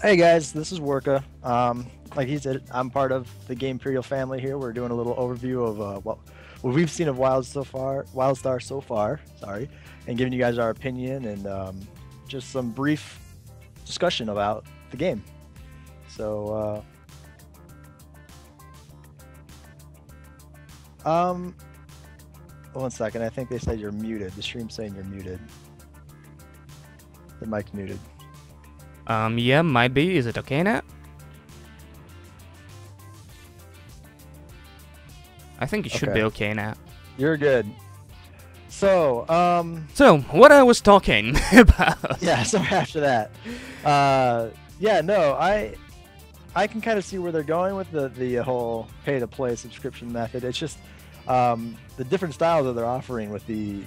Hey guys, this is Worka. Like he said, I'm part of the Gameperial family here. We're doing a little overview of what we've seen of WildStar so far. Sorry, and giving you guys our opinion and just some brief discussion about the game. So, one second. I think they said you're muted. The stream's saying you're muted. The mic's muted. Yeah, might be. Is it okay now? I think it should be okay now. You're good. So, So, what I was talking about. Yeah, so after that. Yeah, no, I can kind of see where they're going with the whole pay-to-play subscription method. It's just the different styles that they're offering with the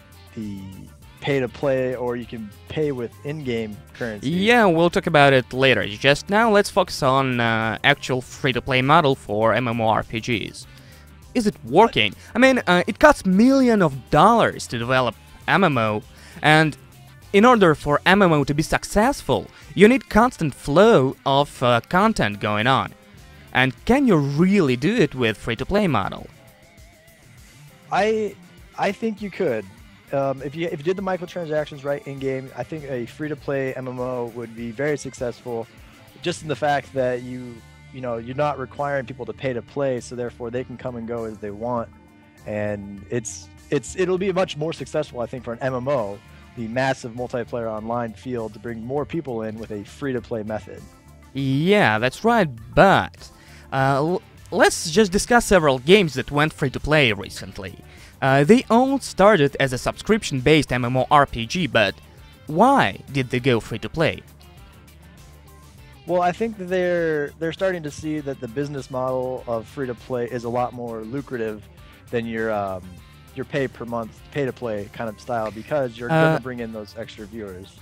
pay-to-play, or you can pay with in-game currency. Yeah, we'll talk about it later. Just now, let's focus on actual free-to-play model for MMORPGs. Is it working? I mean, it costs millions of dollars to develop MMO, and in order for MMO to be successful, you need constant flow of content going on. And can you really do it with free-to-play model? I think you could. If you did the microtransactions right in game, I think a free-to-play MMO would be very successful, just in the fact that you're not requiring people to pay to play, so therefore they can come and go as they want, and it'll be much more successful, I think, for an MMO, the massive multiplayer online field, to bring more people in with a free-to-play method. Yeah, that's right, but let's just discuss several games that went free-to-play recently. They all started as a subscription-based MMORPG, but why did they go free-to-play? Well, I think that they're starting to see that the business model of free-to-play is a lot more lucrative than your pay per month, pay-to-play kind of style, because you're going to bring in those extra viewers.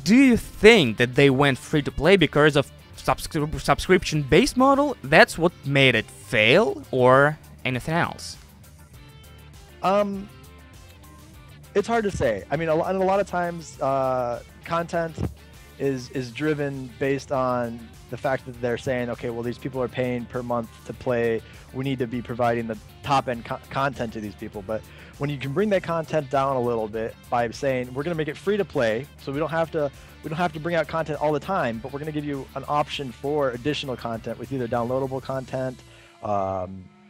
Do you think that they went free-to-play because of subscription-based model? That's what made it fail, or anything else? It's hard to say. I mean, a lot of times, content is driven based on the fact that they're saying, okay, well, these people are paying per month to play. We need to be providing the top-end content to these people. But when you can bring that content down a little bit by saying we're going to make it free to play, so we don't have to bring out content all the time, but we're going to give you an option for additional content with either downloadable content,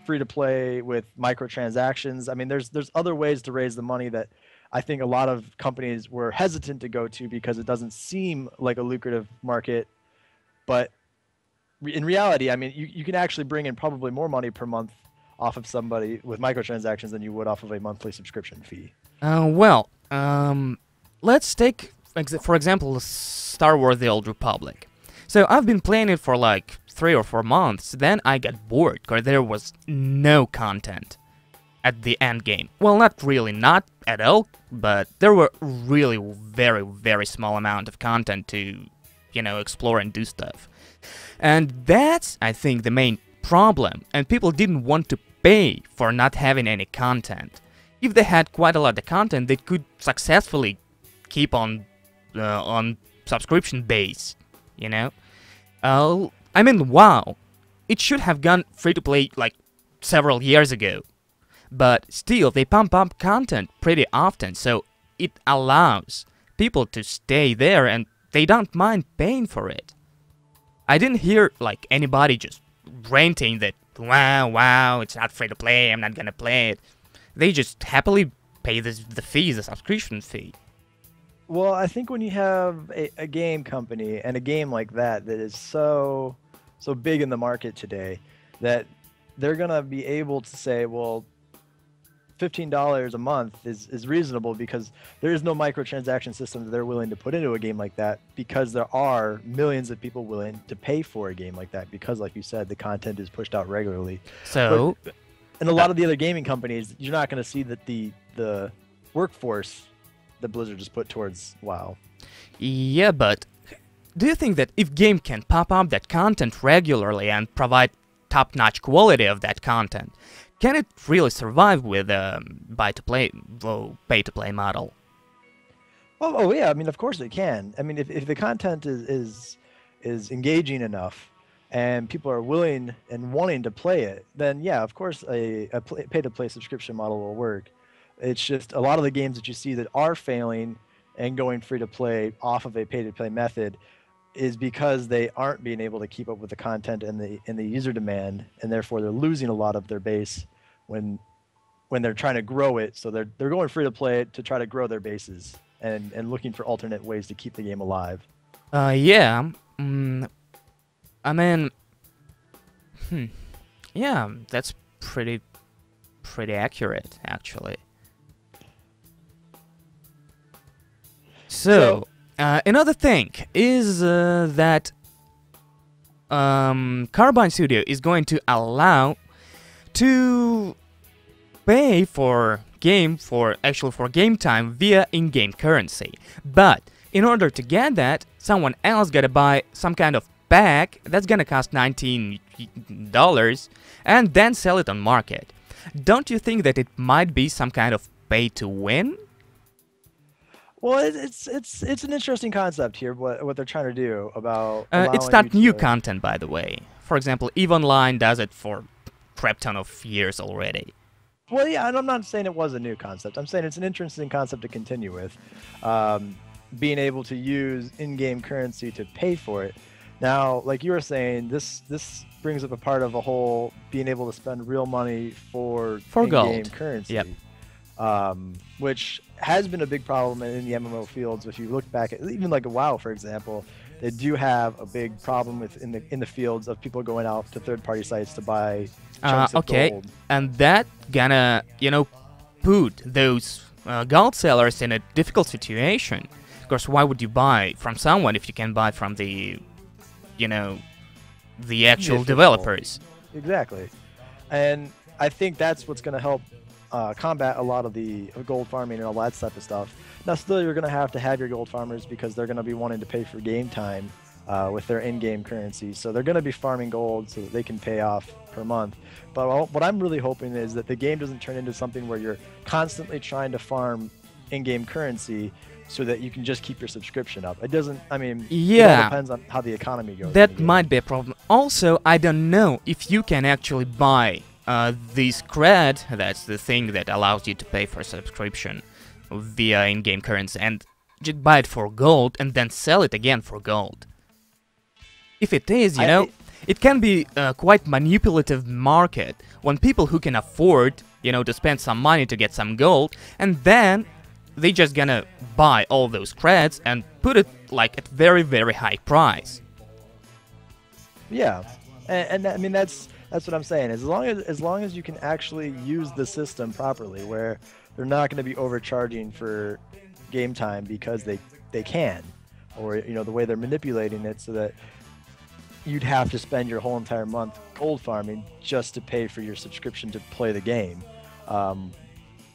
free to play with microtransactions. I mean, there's other ways to raise the money that I think a lot of companies were hesitant to go to because it doesn't seem like a lucrative market. But in reality, I mean, you can actually bring in probably more money per month off of somebody with microtransactions than you would off of a monthly subscription fee. Let's take, for example, Star Wars: The Old Republic. So I've been playing it for like 3 or 4 months, then I got bored because there was no content at the end game. Well, not at all, but there were really very, very small amount of content to, explore and do stuff. And that's, I think, the main problem, and people didn't want to pay for not having any content. If they had quite a lot of content, they could successfully keep on subscription base, I mean, wow, it should have gone free-to-play like several years ago. But still, they pump up content pretty often, so it allows people to stay there and they don't mind paying for it. I didn't hear like anybody just ranting that, wow, it's not free-to-play, I'm not gonna play it. They just happily pay the fee, the subscription fee. Well, I think when you have a game company and a game like that is so big in the market today, that they're gonna be able to say, well, $15 a month is reasonable, because there is no microtransaction system that they're willing to put into a game like that, because there are millions of people willing to pay for a game like that, because, like you said, the content is pushed out regularly. So, and a lot of the other gaming companies, you're not going to see that the workforce that Blizzard just put towards WoW. Yeah, but do you think that if game can pop up that content regularly and provide top-notch quality of that content, can it really survive with a pay-to-play model? Oh yeah, I mean, of course it can. I mean, if the content is is engaging enough, and people are willing and wanting to play it, then yeah, of course a pay-to-play subscription model will work. It's just a lot of the games that you see that are failing and going free to play off of a pay-to-play method is because they aren't being able to keep up with the content and the user demand, and therefore they're losing a lot of their base when they're trying to grow it. So they're going free to play to try to grow their bases and looking for alternate ways to keep the game alive. Yeah. I mean, yeah, that's pretty accurate, actually. So, another thing is that Carbine Studio is going to allow to pay for game time via in-game currency. But in order to get that, someone else gotta buy some kind of pack that's gonna cost $19 and then sell it on market. Don't you think that it might be some kind of pay to win? Well, it's an interesting concept here. What they're trying to do about it's not new content, by the way. For example, EVE Online does it for crap ton of years already. Well, yeah, and I'm not saying it was a new concept. I'm saying it's an interesting concept to continue with, being able to use in-game currency to pay for it. Now, like you were saying, this brings up a part of a whole being able to spend real money for in-game currency. Yep. Which has been a big problem in the MMO fields. If you look back at even like a WoW, for example, they do have a big problem with in the fields of people going out to third-party sites to buy chunks of gold. And that gonna put those gold sellers in a difficult situation. Of course, why would you buy from someone if you can buy from the actual developers? Exactly, and I think that's what's gonna help combat a lot of the gold farming and all that type of stuff. Now, still, you're going to have your gold farmers because they're going to be wanting to pay for game time with their in-game currency. So they're going to be farming gold so that they can pay off per month. But what I'm really hoping is that the game doesn't turn into something where you're constantly trying to farm in-game currency so that you can just keep your subscription up. It doesn't, I mean, it all depends on how the economy goes. That might be a problem. Also, I don't know if you can actually buy the C.R.E.D, that's the thing that allows you to pay for subscription via in-game currency, and just buy it for gold and then sell it again for gold. If it is, it can be a quite manipulative market when people who can afford, to spend some money to get some gold, and then they just gonna buy all those C.R.E.Ds and put it like at very, very high price. Yeah, and I mean that's what I'm saying. As long as you can actually use the system properly, where they're not going to be overcharging for game time because they can, or the way they're manipulating it so that you'd have to spend your whole entire month gold farming just to pay for your subscription to play the game,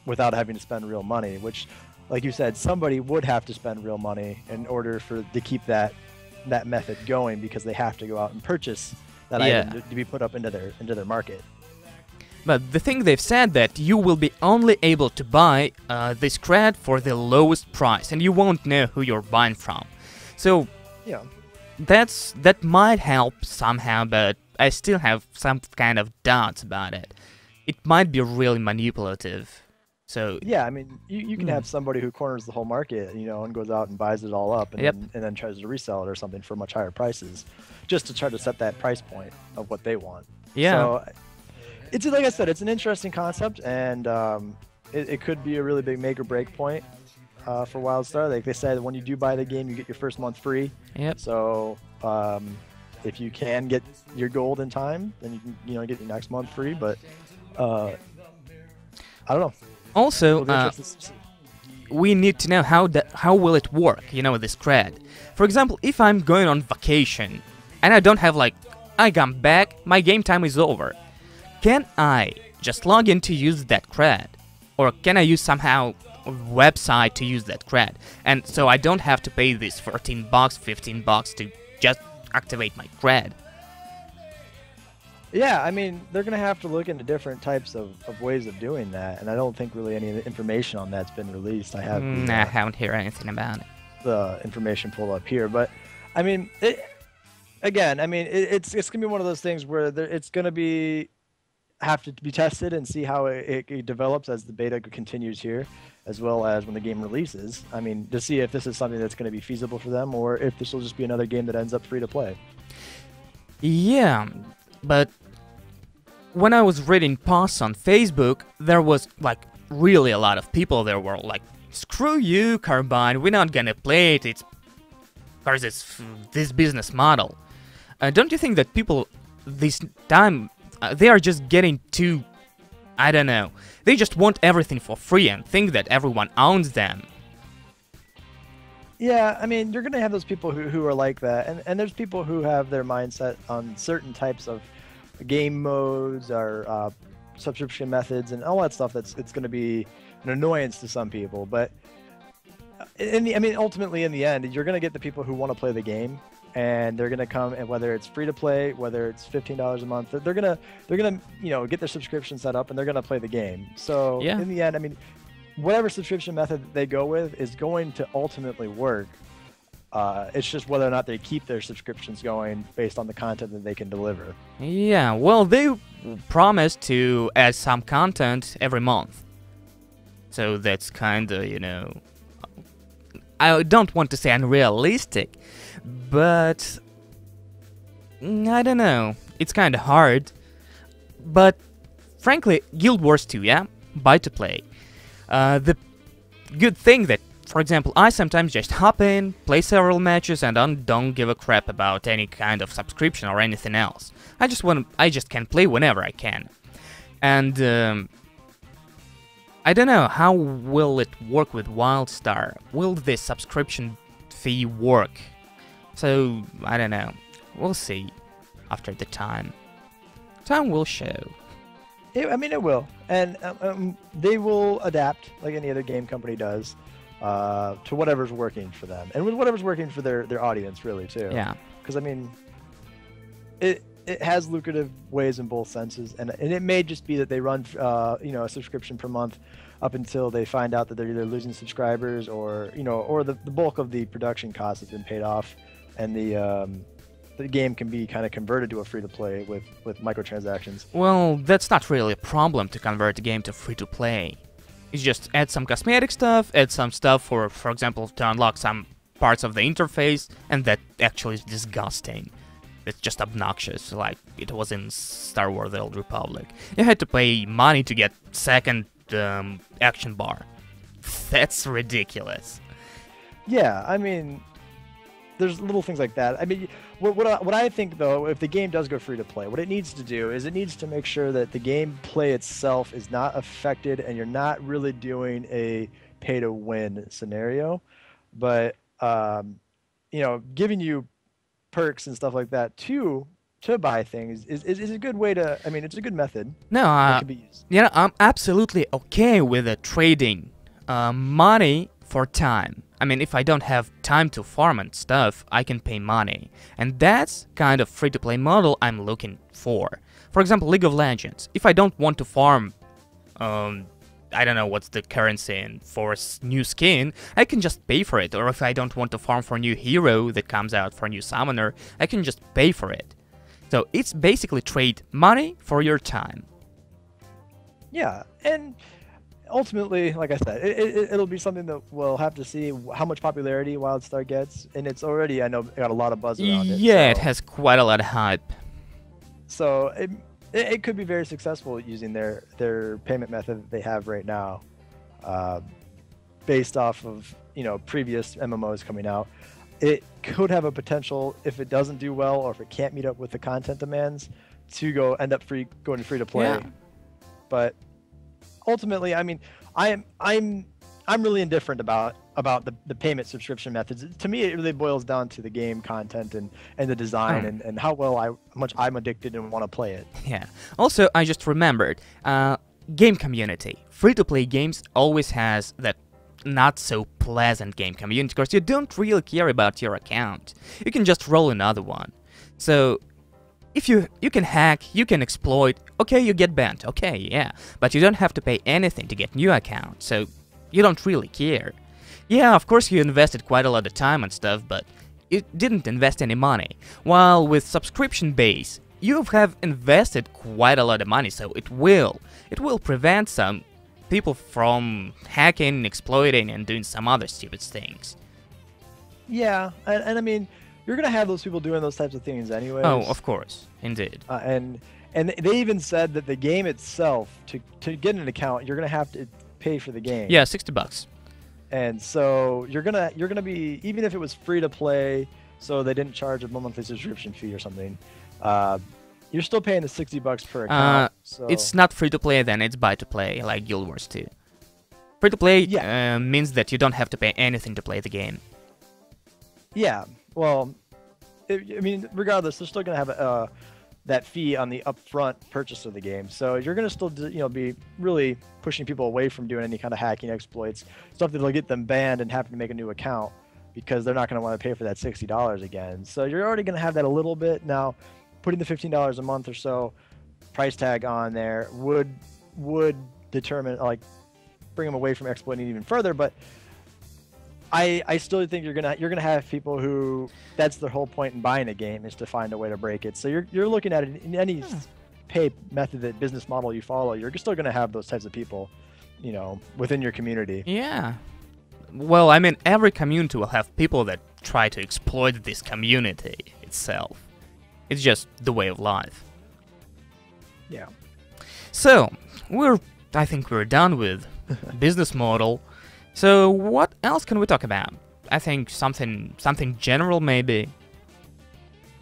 without having to spend real money. Which, like you said, somebody would have to spend real money in order to keep that method going, because they have to go out and purchase that item to be put up into their market. But the thing they've said that you will be only able to buy this C.R.E.D for the lowest price, and you won't know who you're buying from. So yeah, that might help somehow, but I still have some kind of doubts about it. It might be really manipulative. So yeah, I mean, you can have somebody who corners the whole market, and goes out and buys it all up, and then tries to resell it or something for much higher prices, just to try to set that price point of what they want. Yeah. So it's, like I said, it's an interesting concept, and it could be a really big make or break point for WildStar. Like they said, when you do buy the game, you get your first month free. Yep. So if you can get your gold in time, then you can get your next month free. But I don't know. Also, we need to know how will it work, this C.R.E.D. For example, if I'm going on vacation and I don't have I come back, my game time is over. Can I just log in to use that C.R.E.D? Or can I use somehow a website to use that C.R.E.D? And so I don't have to pay this $14, $15 to just activate my C.R.E.D. Yeah, I mean, they're going to have to look into different types of ways of doing that, and I don't think really any information on that's been released. I haven't heard anything about it. The information pulled up here, but I mean, again, I mean, it's gonna be one of those things where it's gonna be have to be tested and see how it develops as the beta continues here, as well as when the game releases. I mean, to see if this is something that's going to be feasible for them, or if this will just be another game that ends up free to play. Yeah, but when I was reading posts on Facebook, there was like really a lot of people there were like, "Screw you, Carbine, we're not gonna play it. It's because it's this business model." Don't you think that people this time they are just getting too, I don't know, they just want everything for free and think that everyone owns them? Yeah, I mean, you're going to have those people who are like that, and there's people who have their mindset on certain types of game modes or subscription methods and all that stuff. It's going to be an annoyance to some people, but ultimately in the end, you're going to get the people who want to play the game, and they're going to come, and whether it's free to play, whether it's $15 a month, they're going to get their subscription set up, and they're going to play the game. So Yeah. in the end, I mean, whatever subscription method that they go with is going to ultimately work. It's just whether or not they keep their subscriptions going based on the content that they can deliver. Yeah, well, they promised to add some content every month. So that's kinda, I don't want to say unrealistic, but I don't know. It's kinda hard. But frankly, Guild Wars 2, yeah? Buy to play. The good thing that, for example, I sometimes just hop in, play several matches, and don't give a crap about any kind of subscription or anything else. I just can play whenever I can. And I don't know, how will it work with WildStar? Will this subscription fee work? So, I don't know. We'll see after the time. Time will show. It will, and they will adapt like any other game company does to whatever's working for them, and with whatever's working for their audience, really, too. Yeah. Because I mean, it has lucrative ways in both senses, and it may just be that they run a subscription per month up until they find out that they're either losing subscribers or the bulk of the production costs have been paid off, and the game can be kind of converted to a free-to-play with microtransactions. Well, that's not really a problem to convert a game to free-to-play. You just add some cosmetic stuff, add some stuff for example, to unlock some parts of the interface, and that actually is disgusting. It's just obnoxious, like it was in Star Wars The Old Republic. You had to pay money to get second action bar. That's ridiculous. Yeah, I mean, there's little things like that. I mean, what I think, though, if the game does go free to play, what it needs to do is it needs to make sure that the gameplay itself is not affected, and you're not really doing a pay-to-win scenario, but giving you perks and stuff like that to buy things is a good way to. I mean, it's a good method. No, that can be used. yeah, I'm absolutely okay with trading money for time. I mean, if I don't have time to farm and stuff, I can pay money. And that's kind of free-to-play model I'm looking for. For example, League of Legends. If I don't want to farm, I don't know what's the currency for a new skin, I can just pay for it. Or if I don't want to farm for a new hero that comes out for a new summoner, I can just pay for it. So it's basically trade money for your time. Yeah, and ultimately, like I said, it'll be something that we'll have to see how much popularity WildStar gets, and it's already, I know, got a lot of buzz around it. Yeah, it has quite a lot of hype. So it could be very successful using their payment method that they have right now, based off of previous MMOs coming out. It could have a potential, if it doesn't do well or if it can't meet up with the content demands, to end up going free to play. Yeah. But ultimately, I mean, I'm really indifferent about the payment subscription methods. To me, it really boils down to the game content and the design and how much I'm addicted and want to play it. Yeah. Also, I just remembered, game community. Free-to-play games always has that not so pleasant game community because you don't really care about your account. You can just roll another one. So if you can hack, you can exploit, okay, you get banned, okay, yeah, but you don't have to pay anything to get new account, so you don't really care. Yeah, of course you invested quite a lot of time and stuff, but it didn't invest any money. While with subscription base, you have invested quite a lot of money, so it will prevent some people from hacking, exploiting, and doing some other stupid things. Yeah, and I mean, you're gonna have those people doing those types of things anyway. Oh, of course, indeed. And they even said that the game itself, to get an account, you're gonna have to pay for the game. Yeah, $60. And so you're gonna be, even if it was free to play, so they didn't charge a monthly subscription fee or something, you're still paying the $60 per account. So it's not free to play then, it's buy to play, like Guild Wars 2. Free to play means that you don't have to pay anything to play the game. Yeah, well, I mean, regardless, they're still gonna have that fee on the upfront purchase of the game. So you're gonna still, be really pushing people away from doing any kind of hacking exploits, stuff that'll get them banned and having to make a new account because they're not gonna want to pay for that $60 again. So you're already gonna have that a little bit now. Putting the $15 a month or so price tag on there would determine, like, bring them away from exploiting even further, but I still think you're gonna have people who that's their whole point in buying a game is to find a way to break it. So you're looking at it in any pay method, that business model you follow, you're still gonna have those types of people, within your community. Yeah. Well, I mean, every community will have people that try to exploit this community itself. It's just the way of life. Yeah. So I think we're done with business model. So what else can we talk about? I think something general maybe.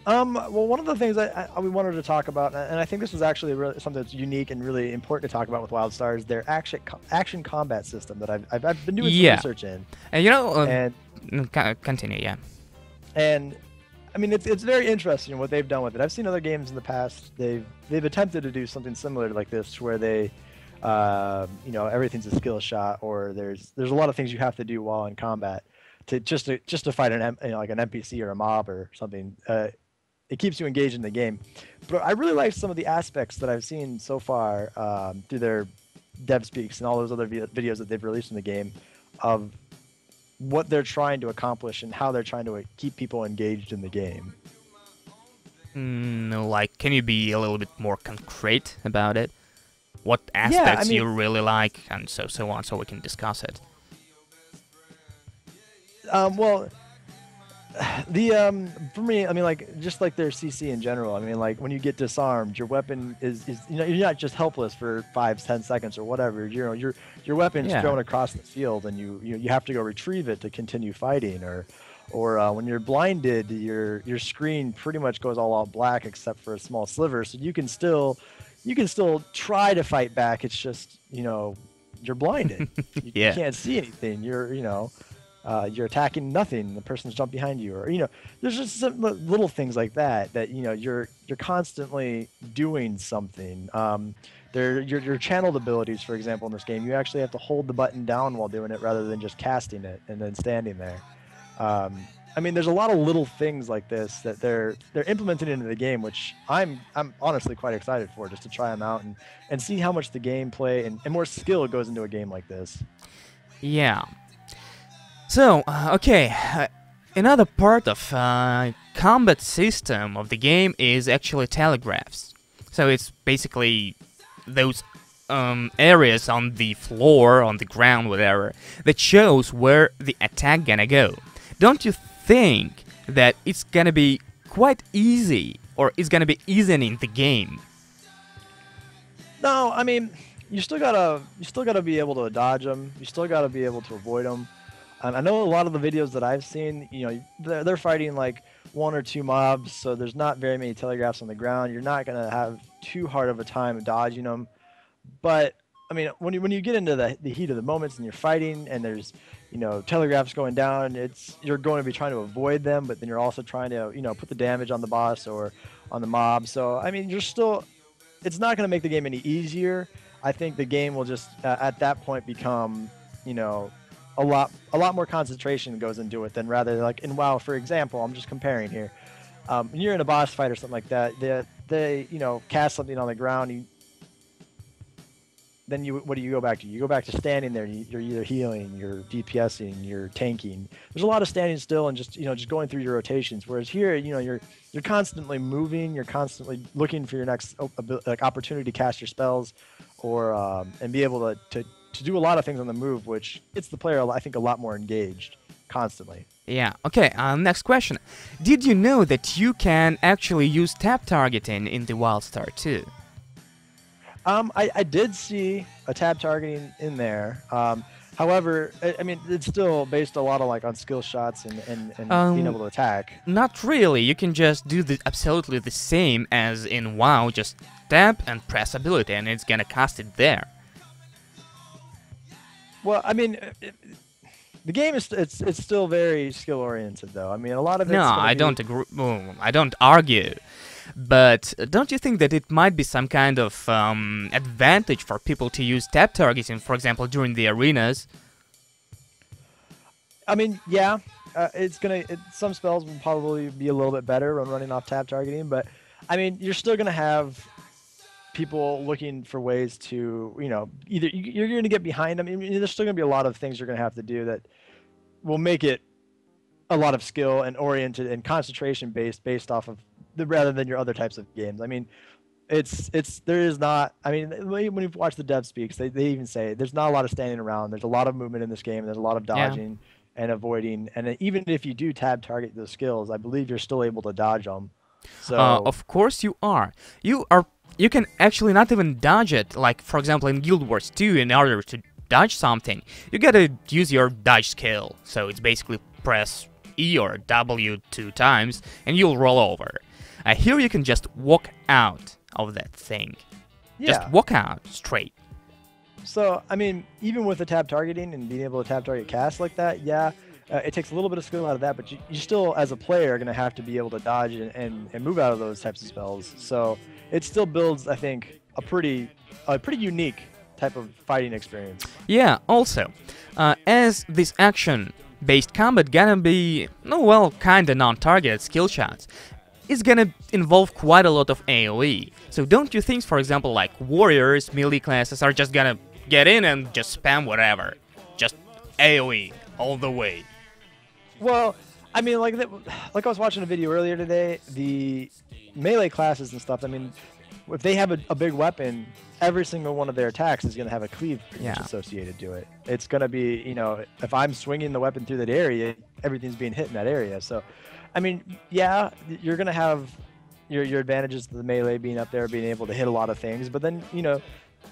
Well, one of the things we wanted to talk about, and I think this was actually really something that's unique and really important to talk about with WildStar, is their action combat system that I've been doing some research in. And continue, yeah. And I mean, it's very interesting what they've done with it. I've seen other games in the past. They've attempted to do something similar like this, where they everything's a skill shot, or there's a lot of things you have to do while in combat to just to fight like an NPC or a mob or something. It keeps you engaged in the game. But I really like some of the aspects that I've seen so far through their dev speaks and all those other videos that they've released in the game of what they're trying to accomplish and how they're trying to keep people engaged in the game. Like, can you be a little bit more concrete about it? What aspects you really like, and so on, so we can discuss it. Well, for me, I mean, like, just like their CC in general. I mean, like, when you get disarmed, your weapon is you're not just helpless for 5-10 seconds or whatever. Your weapon's thrown across the field, and you have to go retrieve it to continue fighting. Or when you're blinded, your screen pretty much goes all out black except for a small sliver, so you can still try to fight back. It's just, you're blinded. You can't see anything. You're attacking nothing. The person's jumped behind you, or there's just some little things like that you're constantly doing something. Your channeled abilities, for example, in this game, you actually have to hold the button down while doing it rather than just casting it and then standing there. I mean, there's a lot of little things like this that they're implementing into the game, which I'm honestly quite excited for, just to try them out and see how much the gameplay and more skill goes into a game like this. Yeah. So, okay, another part of combat system of the game is actually telegraphs. So it's basically those areas on the floor, on the ground, whatever, that shows where the attack gonna go. Don't you think that it's gonna be quite easy, or it's gonna be easing the game? No, I mean, you still gotta be able to dodge them. You still gotta be able to avoid them. I know a lot of the videos that I've seen, they're fighting like 1 or 2 mobs, so there's not very many telegraphs on the ground. You're not gonna have too hard of a time dodging them. But I mean, when you get into the heat of the moments and you're fighting and there's telegraphs going down, you're going to be trying to avoid them, but then you're also trying to put the damage on the boss or on the mob. So I mean, it's not going to make the game any easier. I think the game will just at that point become a lot more concentration goes into it than rather like in WoW, for example. I'm just comparing here. When you're in a boss fight or something like that, they cast something on the ground. then what do you go back to? You go back to standing there. You're either healing, you're DPSing, you're tanking. There's a lot of standing still and just just going through your rotations. Whereas here, you're constantly moving. You're constantly looking for your next opportunity to cast your spells, or and be able to do a lot of things on the move, which gets the player, I think, a lot more engaged constantly. Yeah, okay, next question. Did you know that you can actually use tap targeting in the WildStar too? I did see a tab targeting in there. However, I mean, it's still based a lot of on skill shots and being able to attack. Not really. You can just do absolutely the same as in WoW. Just tap and press ability, and it's gonna cast it there. Well, I mean, the game is it's still very skill oriented, though. I mean, a lot of it. No, I don't agree. I don't argue. But don't you think that it might be some kind of advantage for people to use tap targeting, for example, during the arenas? I mean, yeah, some spells will probably be a little bit better when running off tap targeting, but I mean, you're still gonna have people looking for ways to, either you're going to get behind them. I mean, there's still going to be a lot of things you're going to have to do that will make it a lot of skill and oriented and concentration based off of rather than your other types of games. I mean, there is not. I mean, when you watch the dev speaks, they even say there's not a lot of standing around. There's a lot of movement in this game. There's a lot of dodging and avoiding. And even if you do tab target those skills, I believe you're still able to dodge them. So of course you are. You can actually not even dodge it. Like, for example, in Guild Wars 2, in order to dodge something, you gotta use your dodge skill. So it's basically press E or W 2 times, and you'll roll over. Here you can just walk out of that thing. Yeah. Just walk out straight. So, I mean, even with the tab targeting and being able to tab target cast like that, it takes a little bit of skill out of that, but you still, as a player, are going to have to be able to dodge and move out of those types of spells. So it still builds, I think, a pretty unique type of fighting experience. Yeah, also, as this action-based combat gonna be, well, kinda non-targeted skill shots, it's gonna involve quite a lot of AoE. So don't you think, for example, like warriors, melee classes are just gonna get in and just spam whatever? Just AoE all the way. Well, I mean, like I was watching a video earlier today, the melee classes and stuff, I mean, if they have a big weapon, every single one of their attacks is going to have a cleave associated to it. It's going to be, if I'm swinging the weapon through that area, everything's being hit in that area. So, I mean, yeah, you're going to have your advantages to the melee being up there, being able to hit a lot of things, but then,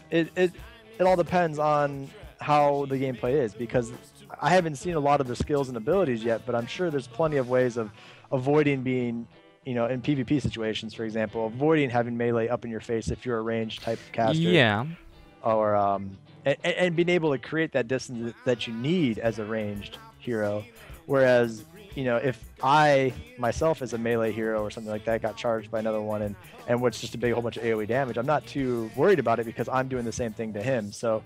it all depends on how the gameplay is, because I haven't seen a lot of the skills and abilities yet, but I'm sure there's plenty of ways of avoiding being, in PvP situations, for example, avoiding having melee up in your face if you're a ranged type of caster. Yeah. Or and being able to create that distance that you need as a ranged hero. Whereas, if I myself as a melee hero or something like that got charged by another one and what's just a big whole bunch of AoE damage, I'm not too worried about it because I'm doing the same thing to him. So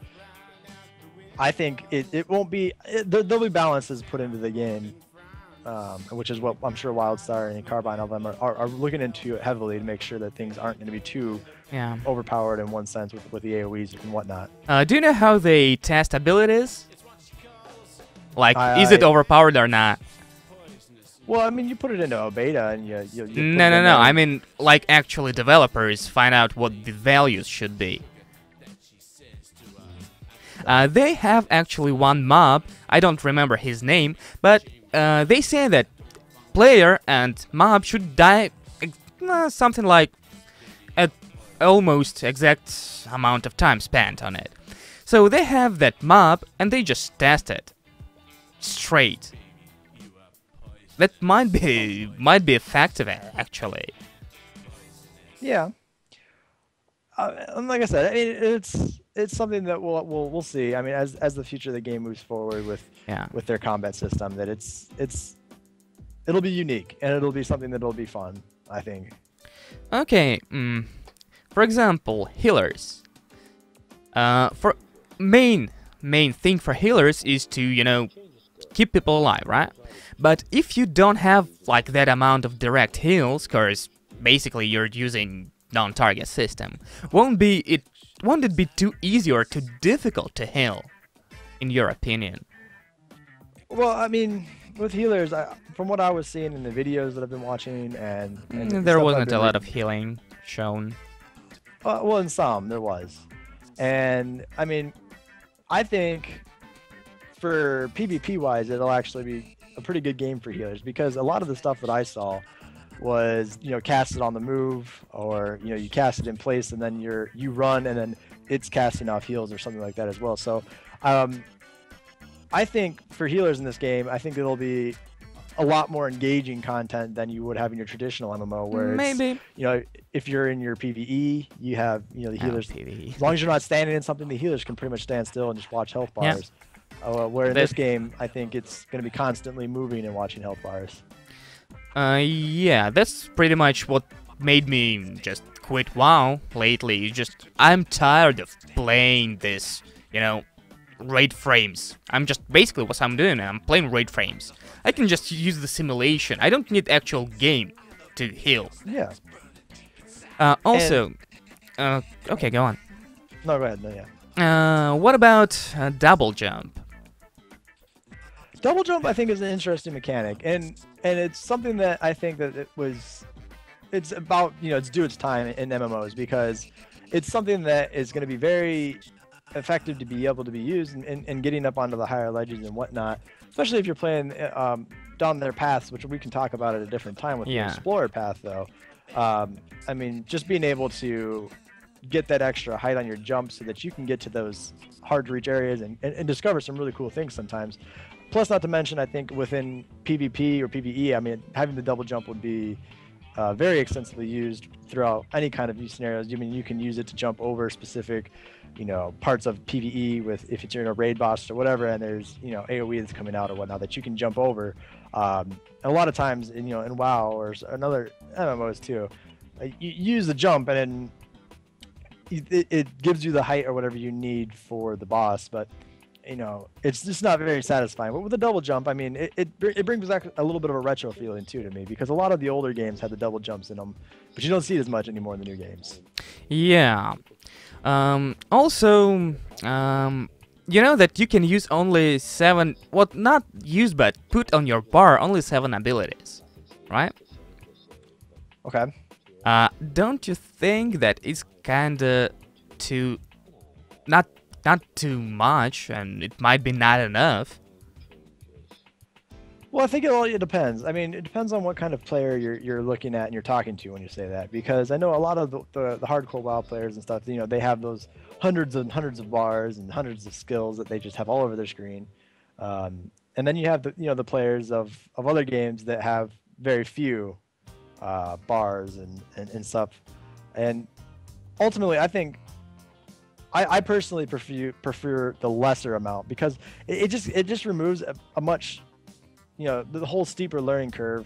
I think it won't be there'll be balances put into the game. Which is what I'm sure WildStar and Carbine, all of them are looking into heavily to make sure that things aren't going to be too overpowered in one sense with the AoEs and whatnot. Do you know how they test abilities? Like, is it overpowered or not? Well, I mean, you put it into a beta and you No. I mean, like, actually developers find out what the values should be. They have actually one mob, I don't remember his name, but they say that player and mob should die something like at almost exact amount of time spent on it. So they have that mob and they just test it straight. That might be effective actually. Yeah. And like I said, I mean, it's something that we'll see. I mean, as the future of the game moves forward with their combat system, that it'll be unique and it'll be something that'll be fun, I think. Okay. For example, healers. For main thing for healers is to keep people alive, right? But if you don't have like that amount of direct heals, cause basically you're using non-target system, won't it won't it be too easy or too difficult to heal, in your opinion? Well, I mean, with healers, from what I was seeing in the videos that I've been watching, and There wasn't a lot of healing shown. Well, in some there was, and I mean, I think for PvP wise, it'll actually be a pretty good game for healers, because a lot of the stuff that I saw was, you know, cast it on the move, or, you know, you cast it in place and then you run and then it's casting off heals or something like that as well. So I think for healers in this game, I think it'll be a lot more engaging content than you would have in your traditional MMO, where Maybe. you know, if you're in your PvE, you have, you know, the healers, PvE. as long as you're not standing in something, the healers can pretty much stand still and just watch health bars. Where in this game, I think it's going to be constantly moving and watching health bars. Yeah, that's pretty much what made me just quit WoW lately. I'm tired of playing this, you know, raid frames. I'm just basically what I'm doing. I'm playing raid frames. I can just use the simulation. I don't need actual game to heal. Yeah. Okay, go on. No, go ahead. No, yeah. What about double jump? Double jump, I think, is an interesting mechanic, and it's something that I think that it's about, you know, it's due its time in MMOs, because it's something that is going to be very effective to be able to be used in getting up onto the higher ledges and whatnot, especially if you're playing down their paths, which we can talk about at a different time with the Explorer path, though. I mean, just being able to get that extra height on your jump so that you can get to those hard to reach areas and discover some really cool things sometimes. Plus, not to mention, I think within PvP or PvE, I mean, having the double jump would be very extensively used throughout any kind of use scenarios. I mean, you can use it to jump over specific, you know, parts of PvE with, if you're in a raid boss or whatever, and there's, you know, AoE that's coming out or whatnot that you can jump over. And a lot of times, in, you know, in WoW or another MMOs too, you use the jump and then it gives you the height or whatever you need for the boss, but you know, it's just not very satisfying. But with the double jump, I mean, it brings back a little bit of a retro feeling too to me, because a lot of the older games had the double jumps in them, but you don't see it as much anymore in the new games. Yeah. Also, you know that you can use only 7, well, not use, but put on your bar only 7 abilities, right? Okay. Don't you think that it's kinda too, not too much, and it might be not enough? Well, I think it depends. I mean, it depends on what kind of player you're looking at and you're talking to when you say that, because I know a lot of the hardcore WoW players and stuff, you know, they have those hundreds and hundreds of bars and hundreds of skills that they just have all over their screen. And then you have the players of other games that have very few bars and stuff. And ultimately, I think I personally prefer the lesser amount, because it just removes a much, you know, the whole steeper learning curve.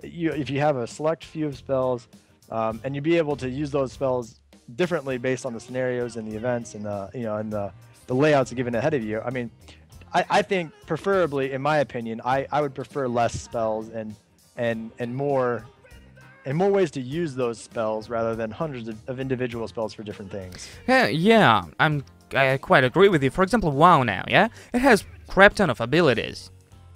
If you have a select few of spells, and you be able to use those spells differently based on the scenarios and the events and the layouts given ahead of you. I mean, I think preferably, in my opinion, I would prefer less spells and more ways to use those spells rather than hundreds of individual spells for different things. Yeah, I quite agree with you. For example, WoW now, yeah? It has crap ton of abilities.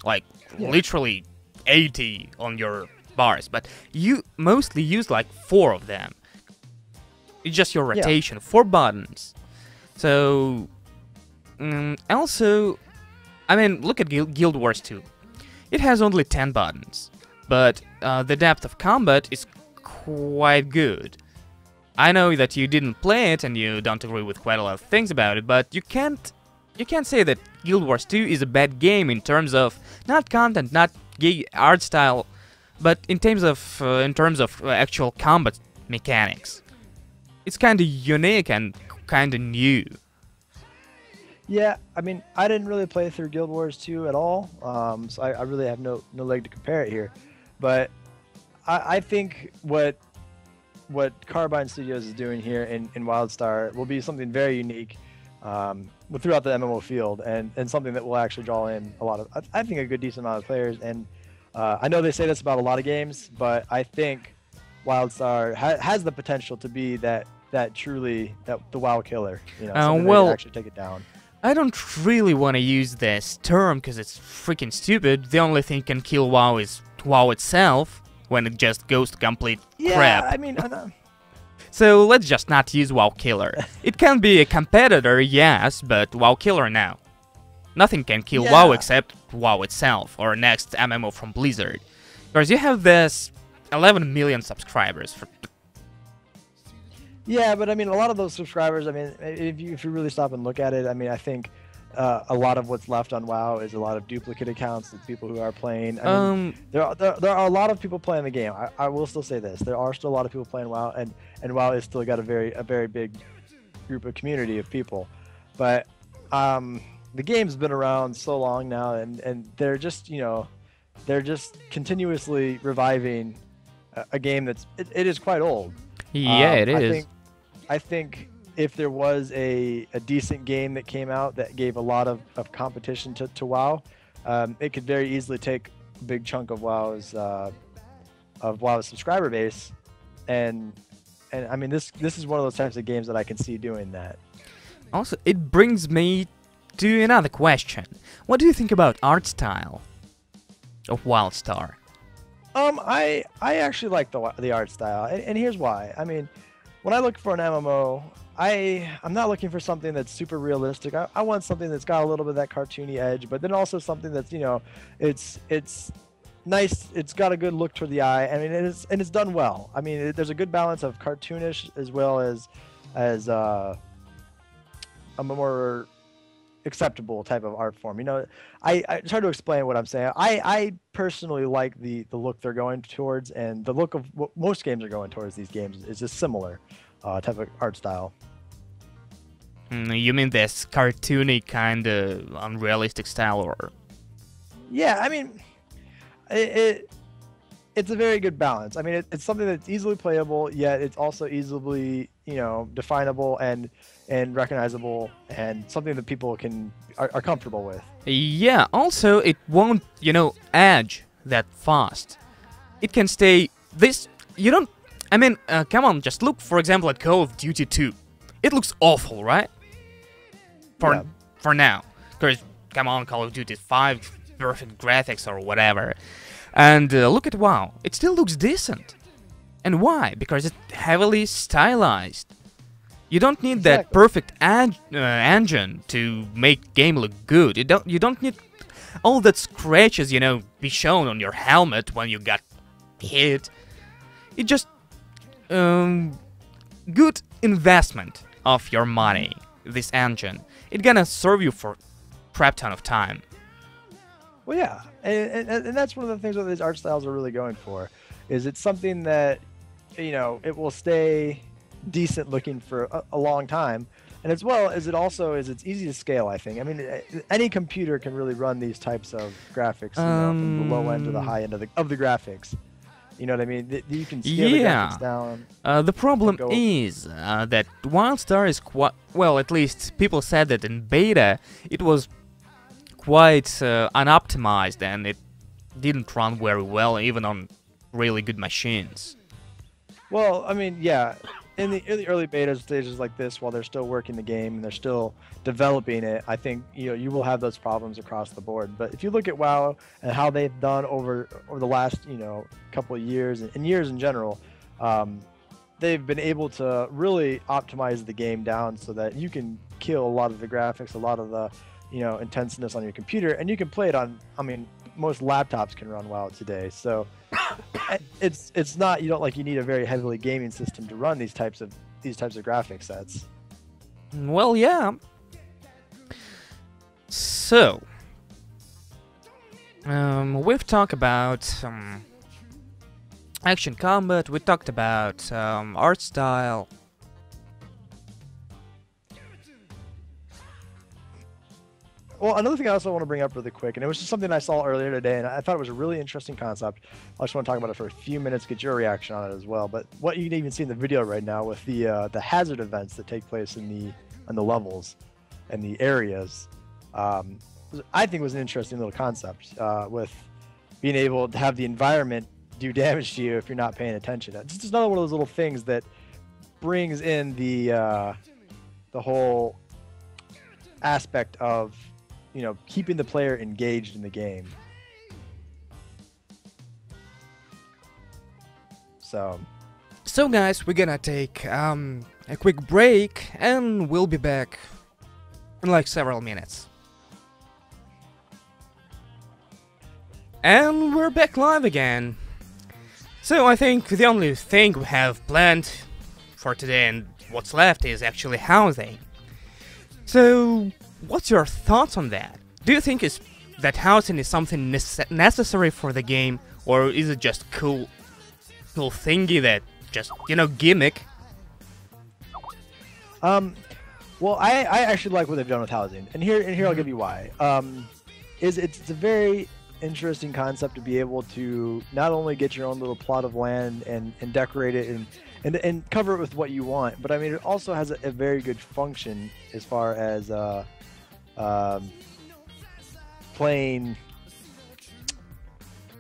Like, literally 80 on your bars, but you mostly use like 4 of them. It's just your rotation, 4 buttons. So, also, I mean, look at Guild Wars 2. It has only 10 buttons. But the depth of combat is quite good. I know that you didn't play it and you don't agree with quite a lot of things about it, but you can't say that Guild Wars 2 is a bad game in terms of not content, not art style, but in terms of actual combat mechanics. It's kind of unique and kind of new. Yeah, I mean, I didn't really play through Guild Wars 2 at all, so I really have no leg to compare it here. But I think what Carbine Studios is doing here in WildStar will be something very unique throughout the MMO field, and something that will actually draw in a lot of, I think, a good decent amount of players. And I know they say this about a lot of games, but I think WildStar has the potential to be that truly the WoW killer. You know, something that well, can actually take it down. I don't really want to use this term because it's freaking stupid. The only thing can kill WoW is WoW itself when it just goes to complete crap. Yeah, I mean, So let's just not use WoW killer. It can be a competitor, yes, but WoW killer now. Nothing can kill WoW except WoW itself or next MMO from Blizzard. Because you have this 11 million subscribers. Yeah, but I mean, a lot of those subscribers, I mean, if you really stop and look at it, I mean, I think a lot of what's left on WoW is a lot of duplicate accounts of people who are playing. I mean, there are a lot of people playing the game. I will still say this: there are still a lot of people playing WoW, and WoW has still got a very big group of community of people. But the game's been around so long now, and they're just they're just continuously reviving a game it is quite old. Yeah, it is. I think if there was a decent game that came out that gave a lot of competition to WoW, it could very easily take a big chunk of WoW's subscriber base, and I mean this is one of those types of games that I can see doing that. Also, it brings me to another question. What do you think about art style of WildStar? I actually like the art style, and here's why. I mean, when I look for an MMO, I'm not looking for something that's super realistic. I want something that's got a little bit of that cartoony edge, but then also something that's it's nice. It's got a good look toward the eye. I mean, it's done well. I mean, there's a good balance of cartoonish as well as a more acceptable type of art form. I try to explain what I'm saying. I personally like the look they're going towards, and the look of what most games are going towards these games is just similar type of art style. You mean this cartoony kind of unrealistic style, or? Yeah, I mean, it's a very good balance. I mean, it's something that's easily playable, yet it's also easily definable and recognizable, and something that people are comfortable with. Yeah, also it won't age that fast. It can stay this. I mean, come on, just look for example at Call of Duty 2. It looks awful, right? For now, because come on, Call of Duty 5, perfect graphics or whatever, and look at WoW. It still looks decent. And why? Because it's heavily stylized. You don't need that perfect engine to make game look good. You don't need all that scratches, be shown on your helmet when you got hit. It just good investment of your money. This engine, it's gonna serve you for crap ton of time. Well, yeah, and that's one of the things that these art styles are really going for. Is it's something that it will stay decent looking for a long time, and as well as it's easy to scale. I think. I mean, any computer can really run these types of graphics, from the low end to the high end of the graphics. You know what I mean? You can scale the graphics down. The problem is that WildStar is quite well. At least people said that in beta it was quite unoptimized, and it didn't run very well even on really good machines. Well, I mean, yeah, in the early beta stages like this, while they're still working the game and they're still developing it, I think you will have those problems across the board. But if you look at WoW and how they've done over the last couple of years and years in general, they've been able to really optimize the game down so that you can kill a lot of the graphics, a lot of the intenseness on your computer, and you can play it on. I mean, most laptops can run WoW today, so it's not you need a very heavily gaming system to run these types of graphic sets. Well, yeah. So we've talked about action combat. We talked about art style. Well, another thing I also want to bring up really quick, and it was just something I saw earlier today, and I thought it was a really interesting concept. I just want to talk about it for a few minutes, get your reaction on it as well. But what you can even see in the video right now with the hazard events that take place in the levels and the areas, I think was an interesting little concept with being able to have the environment do damage to you if you're not paying attention. It's just another one of those little things that brings in the whole aspect of, you know, keeping the player engaged in the game. So guys, we're gonna take a quick break, and we'll be back in like several minutes. And we're back live again. So I think the only thing we have planned for today and what's left is actually housing. So what's your thoughts on that? Do you think that housing is something necessary for the game, or is it just cool thingy that just, you know, gimmick? Well, I actually like what they've done with housing, and here I'll give you why. It's a very interesting concept to be able to not only get your own little plot of land and decorate it and cover it with what you want, but I mean it also has a very good function as far as playing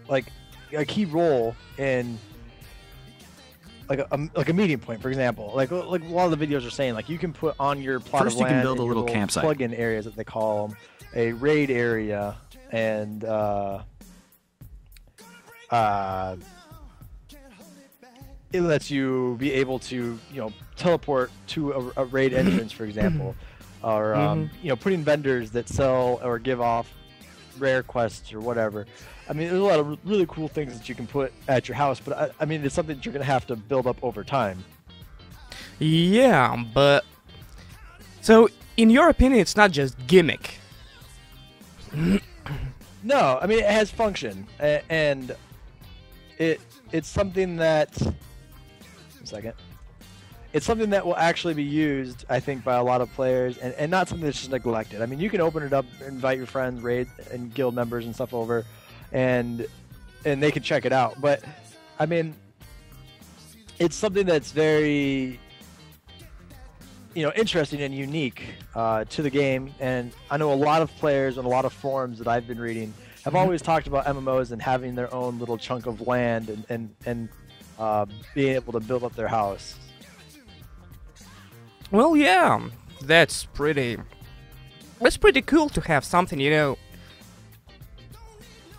like a key role in like a meeting point, for example. Like a lot of the videos are saying, like you can put on your plot of land. First, you can build a little campsite. Plug-in areas that they call them, a raid area, and it lets you be able to, you know, teleport to a raid entrance, for example, or you know, putting vendors that sell or give off rare quests or whatever. I mean, there's a lot of really cool things that you can put at your house, but I mean, it's something that you're going to have to build up over time. Yeah, but so in your opinion, it's not just gimmick? No, I mean, it has function, and it's something that, it's something that will actually be used, I think, by a lot of players, and not something that's just neglected. I mean, you can open it up, invite your friends, raid, and guild members and stuff over, and they can check it out. But I mean, it's something that's very, you know, interesting and unique to the game. And I know a lot of players and a lot of forums that I've been reading have always talked about MMOs and having their own little chunk of land and being able to build up their house. Well, yeah, that's pretty cool to have something, you know,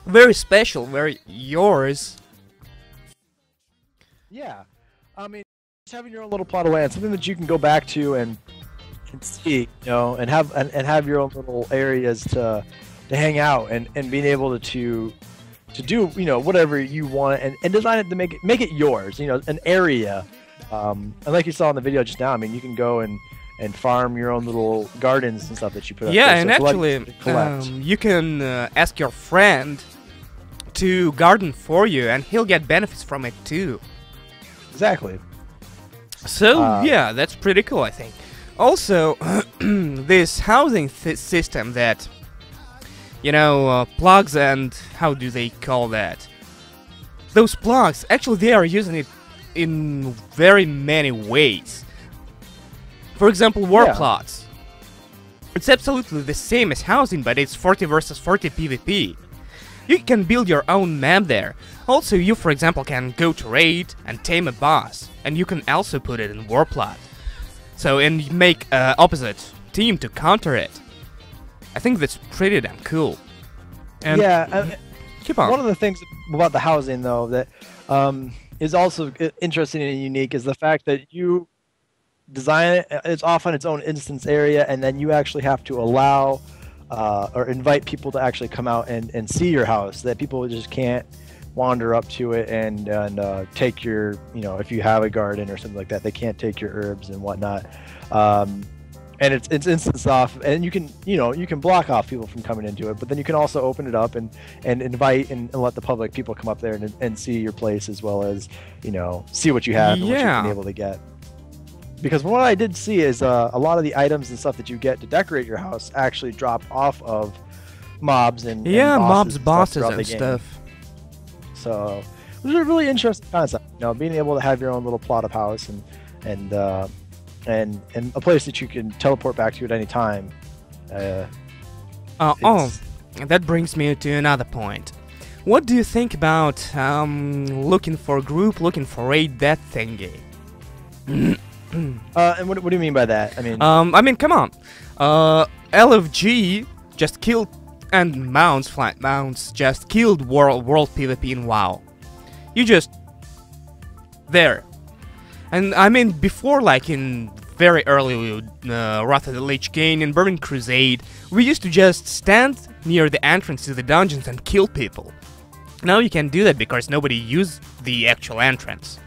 very special, very yours. Yeah, I mean, just having your own little plot of land, something that you can go back to and see, you know, and have your own little areas to hang out and being able to do, you know, whatever you want and design it to make it yours, you know, an area. And like you saw in the video just now, I mean, you can go and farm your own little gardens and stuff that you put up there. Yeah, and actually, you can ask your friend to garden for you, and he'll get benefits from it too. Exactly. So, yeah, that's pretty cool, I think. Also, this housing system that, you know, plugs and, how do they call that? Those plugs, actually, they are using it in very many ways. For example, war plots. It's absolutely the same as housing, but it's 40 versus 40 PvP. You can build your own map there. Also, you, for example, can go to raid and tame a boss, and you can also put it in war plot. So, and make opposite team to counter it. I think that's pretty damn cool. And yeah, keep on. One of the things about the housing, though, that is also interesting and unique is the fact that you design it. It's off on its own instance area, and then you actually have to allow or invite people to actually come out and see your house. That people just can't wander up to it and take your, you know, if you have a garden or something like that, they can't take your herbs and whatnot. And it's instance off, and you can, you know, you can block off people from coming into it, but then you can also open it up and invite and let the public people come up there and see your place, as well as, you know, see what you have and what you've been able to get. Because what I did see is a lot of the items and stuff that you get to decorate your house actually drop off of mobs and bosses and stuff. So it was a really interesting concept, you know, being able to have your own little plot of house and a place that you can teleport back to at any time. That brings me to another point. What do you think about looking for a group, looking for raid, that thingy? And what do you mean by that? I mean, come on. LFG just killed, and mounts, flat mounts, just killed world PvP in WoW. You just there. And I mean, before, like in very early Wrath of the Lich King and Burning Crusade, we used to just stand near the entrance to the dungeons and kill people. Now you can't do that because nobody used the actual entrance.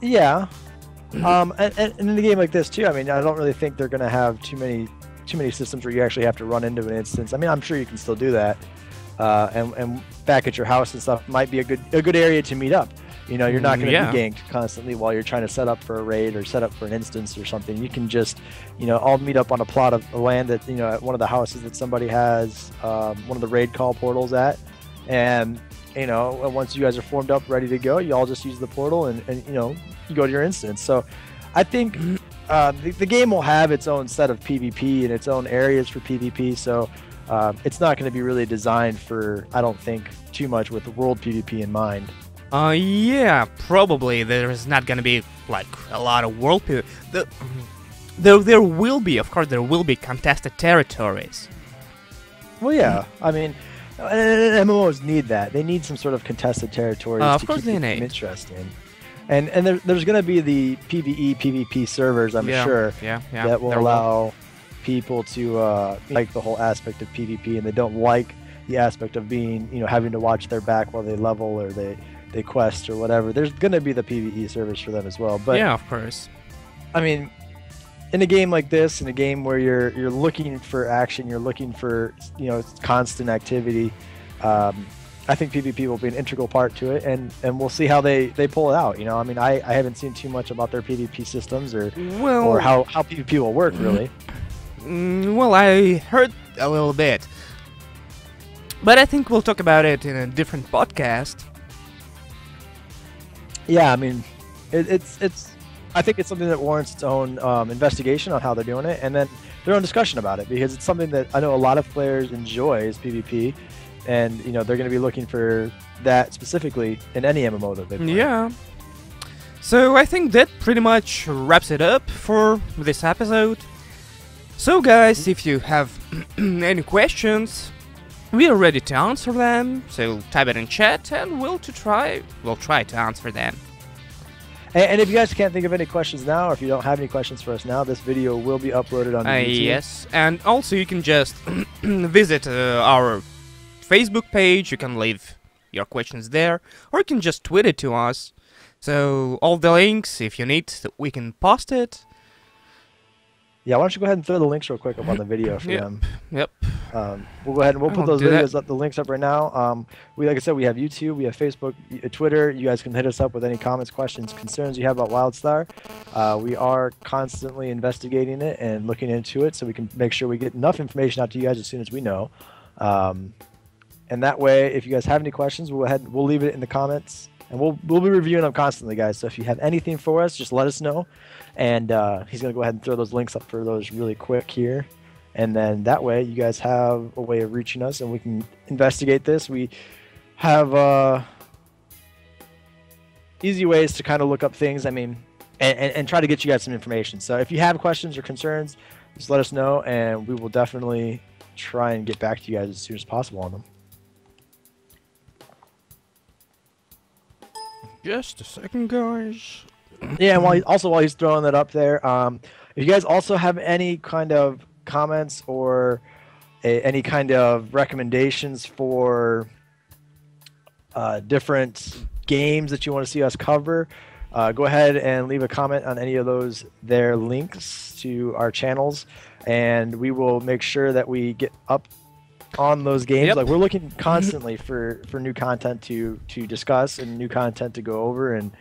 Yeah. And in a game like this too, I mean, I don't really think they're gonna have too many systems where you actually have to run into an instance. I mean, I'm sure you can still do that, and back at your house and stuff might be a good area to meet up. You know, you're not going to be ganked constantly while you're trying to set up for a raid or set up for an instance or something. You can just, you know, all meet up on a plot of land that, you know, at one of the houses that somebody has one of the raid call portals at, and you know, once you guys are formed up, ready to go, you all just use the portal and you know, you go to your instance. So I think the game will have its own set of PvP and its own areas for PvP. So it's not going to be really designed for, I don't think, too much with the world PvP in mind. Yeah, probably there's not gonna be like a lot of world PvP. There will be, of course, there will be contested territories. Well, yeah, I mean, MMOs need that. They need some sort of contested territories to keep them interesting. And there's going to be the PvE, PvP servers, I'm sure, that will allow people to like the whole aspect of PvP, and they don't like the aspect of being, you know, having to watch their back while they level or they quest or whatever. There's going to be the PvE servers for them as well. But yeah, of course. I mean, in a game like this, in a game where you're looking for action, you're looking for, you know, constant activity, I think PvP will be an integral part to it, and we'll see how they pull it out. You know, I mean, I haven't seen too much about their PvP systems or how PvP will work, really. Well, I heard a little bit, but I think we'll talk about it in a different podcast. Yeah, I mean, it's I think it's something that warrants its own investigation on how they're doing it, and then their own discussion about it, because it's something that I know a lot of players enjoy is PvP, and you know, they're going to be looking for that specifically in any MMO that they play. Yeah. So I think that pretty much wraps it up for this episode. So guys, if you have any questions, we are ready to answer them. So type it in chat, and we'll try to answer them. And if you guys can't think of any questions now, or if you don't have any questions for us now, this video will be uploaded on YouTube. Yes, and also you can just visit our Facebook page. You can leave your questions there, or you can just tweet it to us. So all the links, if you need, we can post it. Yeah, why don't you go ahead and throw the links real quick up on the video for them. Yep. We'll go ahead and we'll put those videos up, the links up right now. Like I said, we have YouTube, we have Facebook, Twitter. You guys can hit us up with any comments, questions, concerns you have about WildStar. We are constantly investigating it and looking into it, so we can make sure we get enough information out to you guys as soon as we know. And that way, if you guys have any questions, we'll leave it in the comments, and we'll be reviewing them constantly, guys. So if you have anything for us, just let us know. And he's going to go ahead and throw those links up for those really quick here. And then that way you guys have a way of reaching us and we can investigate this. We have easy ways to kind of look up things, I mean, and try to get you guys some information. So if you have questions or concerns, just let us know, and we will definitely try and get back to you guys as soon as possible on them. Just a second, guys. Yeah, and while he's throwing that up there, if you guys also have any kind of comments or any kind of recommendations for different games that you want to see us cover, go ahead and leave a comment on any of those links to our channels, and we will make sure that we get up on those games. Yep. Like, we're looking constantly for new content to discuss and new content to go over, and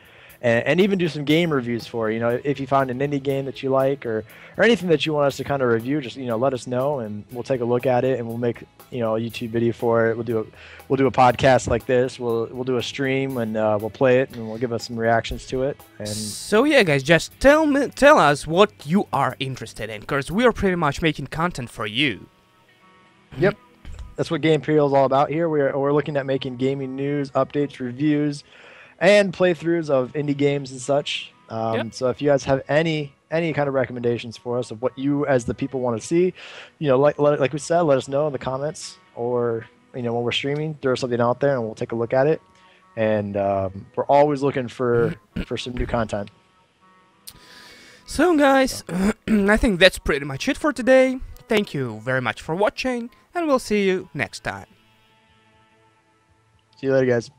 even do some game reviews for. You know, if you find an indie game that you like or anything that you want us to kind of review, just, you know, let us know and we'll take a look at it, and we'll make, you know, a YouTube video for it. We'll do a podcast like this. We'll do a stream, and we'll play it, and we'll give us some reactions to it. And so yeah, guys, just tell us what you are interested in, because we are pretty much making content for you. Yep. That's what Gameperial is all about here. We're looking at making gaming news, updates, reviews, and playthroughs of indie games and such. Yep. So if you guys have any kind of recommendations for us of what you as the people want to see, like we said, let us know in the comments, or when we're streaming, throw something out there and we'll take a look at it. And we're always looking for some new content. So guys, I think that's pretty much it for today. Thank you very much for watching, and we'll see you next time. See you later, guys.